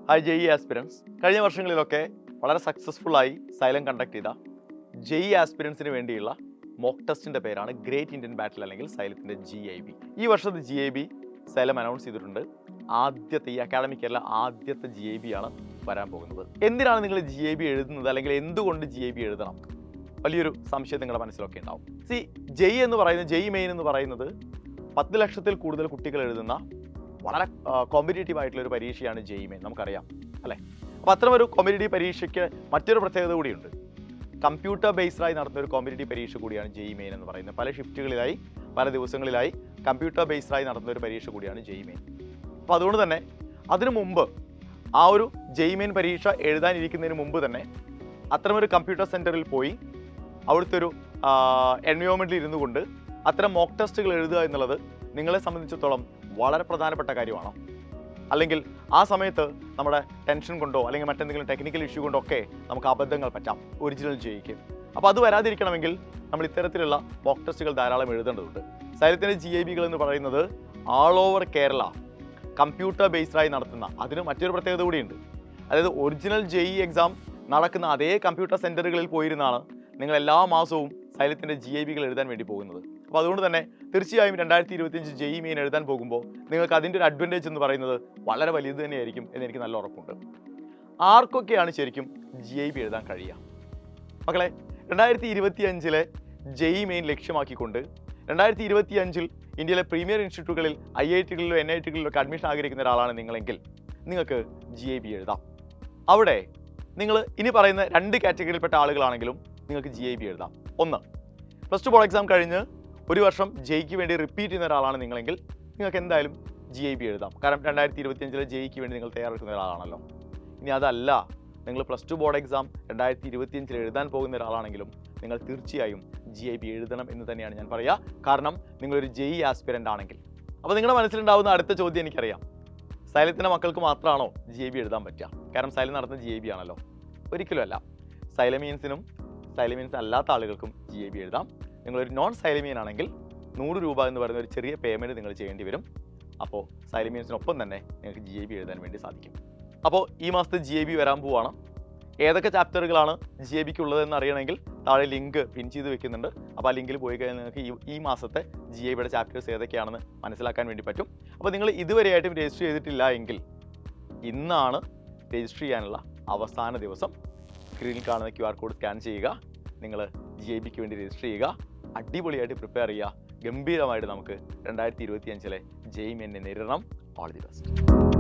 Hi JEE aspirants. കഴിഞ്ഞ വർഷങ്ങളിലൊക്കെ വളരെ സക്സസ്ഫുള്ളായി xylem conduct ചെയ്ത ജെഇ ആസ്പിരൻസിന് വേണ്ടിയുള്ള മോക്ക് ടെസ്റ്റിൻ്റെ പേരാണ് ഗ്രേറ്റ് ഇന്ത്യൻ ബാറ്റിൽ അല്ലെങ്കിൽ സൈലത്തിൻ്റെ GIB. ഈ വർഷത്തെ GIB സൈലം അനൗൺസ് ചെയ്തിട്ടുണ്ട്. ആദ്യത്തെ ഈ അക്കാഡമിക് ഇയറിലെ ആദ്യത്തെ GIB ആണ് വരാൻ പോകുന്നത്. എന്തിനാണ് നിങ്ങൾ GIB എഴുതുന്നത് അല്ലെങ്കിൽ എന്തുകൊണ്ട് GIB എഴുതണം? വലിയൊരു സംശയം നിങ്ങളുടെ മനസ്സിലൊക്കെ ഉണ്ടാവും. ജെഇ എന്ന് പറയുന്നത് ജെഇ മെയിൻ എന്ന് പറയുന്നത് 10 ലക്ഷത്തിൽ കൂടുതൽ കുട്ടികൾ എഴുതുന്ന വളരെ കോമ്പറ്റേറ്റീവ് ആയിട്ടുള്ള ഒരു പരീക്ഷയാണ് ജെഇ മെയിൻ, നമുക്കറിയാം അല്ലേ? അപ്പോൾ അത്തരമൊരു കോമ്പറ്റേറ്റീവ് പരീക്ഷയ്ക്ക് മറ്റൊരു പ്രത്യേകത കൂടിയുണ്ട്. കമ്പ്യൂട്ടർ ബേസ്ഡായി നടത്തുന്ന ഒരു കോമ്പറ്റേറ്റീവ് പരീക്ഷ കൂടിയാണ് ജെഇ മെയിൻ എന്ന് പറയുന്നത്. പല ഷിഫ്റ്റുകളിലായി പല ദിവസങ്ങളിലായി കമ്പ്യൂട്ടർ ബേസ്ഡായി നടത്തുന്ന ഒരു പരീക്ഷ കൂടിയാണ് ജെഇ മെയിൻ. അപ്പോൾ അതുകൊണ്ട് തന്നെ അതിനു മുമ്പ് ആ ഒരു ജെഇ മെയിൻ പരീക്ഷ എഴുതാനിരിക്കുന്നതിന് മുമ്പ് തന്നെ അത്തരമൊരു കമ്പ്യൂട്ടർ സെൻറ്ററിൽ പോയി അവിടുത്തെ ഒരു എൻവയോൺമെൻറ്റിൽ ഇരുന്നു കൊണ്ട് അത്തരം മോക്ക് ടെസ്റ്റുകൾ എഴുതുക എന്നുള്ളത് നിങ്ങളെ സംബന്ധിച്ചിടത്തോളം വളരെ പ്രധാനപ്പെട്ട കാര്യമാണ്. അല്ലെങ്കിൽ ആ സമയത്ത് നമ്മുടെ ടെൻഷൻ കൊണ്ടോ അല്ലെങ്കിൽ മറ്റെന്തെങ്കിലും ടെക്നിക്കൽ ഇഷ്യൂ കൊണ്ടോ ഒക്കെ നമുക്ക് അബദ്ധങ്ങൾ പറ്റാം ഒറിജിനൽ ജെഇക്ക്. അപ്പോൾ അത് വരാതിരിക്കണമെങ്കിൽ നമ്മൾ ഇത്തരത്തിലുള്ള മോക്ക് ടെസ്റ്റുകൾ ധാരാളം എഴുതേണ്ടതുണ്ട്. സൈലത്തിൻ്റെ GIBകൾ എന്ന് പറയുന്നത് ആൾ ഓവർ കേരള കമ്പ്യൂട്ടർ ബേസ്ഡായി നടത്തുന്ന, അതിന് മറ്റൊരു പ്രത്യേകത കൂടിയുണ്ട്. അതായത് ഒറിജിനൽ ജെഇ എക്സാം നടക്കുന്ന അതേ കമ്പ്യൂട്ടർ സെൻറ്ററുകളിൽ പോയിരുന്നാണ് നിങ്ങൾ എല്ലാ മാസവും സൈലത്തിൻ്റെ GIBകൾ എഴുതാൻ വേണ്ടി പോകുന്നത്. അപ്പോൾ അതുകൊണ്ട് തന്നെ തീർച്ചയായും 2025 ജെഇ മെയിൻ എഴുതാൻ പോകുമ്പോൾ നിങ്ങൾക്ക് അതിൻ്റെ ഒരു അഡ്വാൻറ്റേജ് എന്ന് പറയുന്നത് വളരെ വലുത് തന്നെയായിരിക്കും എന്ന് എനിക്ക് നല്ല ഉറപ്പുണ്ട്. ആർക്കൊക്കെയാണ് ശരിക്കും GIB എഴുതാൻ കഴിയുക? മക്കളെ, 2025 ജെഇ മെയിൻ ലക്ഷ്യമാക്കിക്കൊണ്ട് 2025 ഇന്ത്യയിലെ പ്രീമിയർ ഇൻസ്റ്റിറ്റ്യൂട്ടുകളിൽ IITകളിലോ NITകളിലോ ഒക്കെ അഡ്മിഷൻ ആഗ്രഹിക്കുന്ന ഒരാളാണ് നിങ്ങളെങ്കിൽ നിങ്ങൾക്ക് GIB എഴുതാം. അവിടെ നിങ്ങൾ ഇനി പറയുന്ന 2 കാറ്റഗറിയിൽപ്പെട്ട ആളുകളാണെങ്കിലും നിങ്ങൾക്ക് GIB എഴുതാം. ഒന്ന്, പ്ലസ് ടു ബോർഡ് എക്സാം കഴിഞ്ഞ് ഒരു വർഷം ജെഇക്ക് വേണ്ടി റിപ്പീറ്റ് ചെയ്യുന്ന ഒരാളാണ് നിങ്ങളെങ്കിൽ നിങ്ങൾക്ക് എന്തായാലും GIB എഴുതാം. കാരണം 2025 ജെഇക്ക് വേണ്ടി നിങ്ങൾ തയ്യാറെടുക്കുന്ന ഒരാളാണല്ലോ. ഇനി അതല്ല, നിങ്ങൾ പ്ലസ് ടു ബോർഡ് എക്സാം 2025 എഴുതാൻ പോകുന്ന ഒരാളാണെങ്കിലും നിങ്ങൾ തീർച്ചയായും GIB എഴുതണം എന്ന് തന്നെയാണ് ഞാൻ പറയുക. കാരണം നിങ്ങളൊരു ജെഇ ആസ്പിരൻ്റ് ആണെങ്കിൽ. അപ്പോൾ നിങ്ങളുടെ മനസ്സിലുണ്ടാവുന്ന അടുത്ത ചോദ്യം എനിക്കറിയാം, സൈലത്തിൻ്റെ മക്കൾക്ക് മാത്രമാണോ GIB എഴുതാൻ പറ്റുക? കാരണം സൈലം നടത്തുന്ന GIB ആണല്ലോ. ഒരിക്കലും അല്ല. സൈലമീൻസിനും സൈലമീൻസ് അല്ലാത്ത ആളുകൾക്കും GIB എഴുതാം. നിങ്ങളൊരു നോൺ സൈലമീൻ ആണെങ്കിൽ 100 രൂപ എന്ന് പറയുന്ന ഒരു ചെറിയ പേയ്മെൻറ്റ് നിങ്ങൾ ചെയ്യേണ്ടി വരും. അപ്പോൾ സൈലമീൻസിനൊപ്പം തന്നെ നിങ്ങൾക്ക് GIB എഴുതാൻ വേണ്ടി സാധിക്കും. അപ്പോൾ ഈ മാസത്തെ GIB വരാൻ പോവുകയാണ്. ഏതൊക്കെ ചാപ്റ്ററുകളാണ് GIBക്ക് ഉള്ളതെന്ന് അറിയണമെങ്കിൽ താഴെ ലിങ്ക് പിൻ ചെയ്ത് വെക്കുന്നുണ്ട്. അപ്പോൾ ആ ലിങ്കിൽ പോയി കഴിഞ്ഞാൽ നിങ്ങൾക്ക് ഈ മാസത്തെ GIBയുടെ ചാപ്റ്റേഴ്സ് ഏതൊക്കെയാണെന്ന് മനസ്സിലാക്കാൻ വേണ്ടി പറ്റും. അപ്പോൾ നിങ്ങൾ ഇതുവരെയായിട്ടും രജിസ്റ്റർ ചെയ്തിട്ടില്ല എങ്കിൽ ഇന്നാണ് രജിസ്റ്റർ ചെയ്യാനുള്ള അവസാന ദിവസം. സ്ക്രീനിൽ കാണുന്ന QR കോഡ് സ്കാൻ ചെയ്യുക. നിങ്ങൾ GIBക്ക് വേണ്ടി രജിസ്റ്റർ ചെയ്യുക. അടിപൊളിയായിട്ട് പ്രിപ്പയർ ചെയ്യുക. ഗംഭീരമായിട്ട് നമുക്ക് 2025 ജെഇ മെയിനെ നേരിടണം. All the best.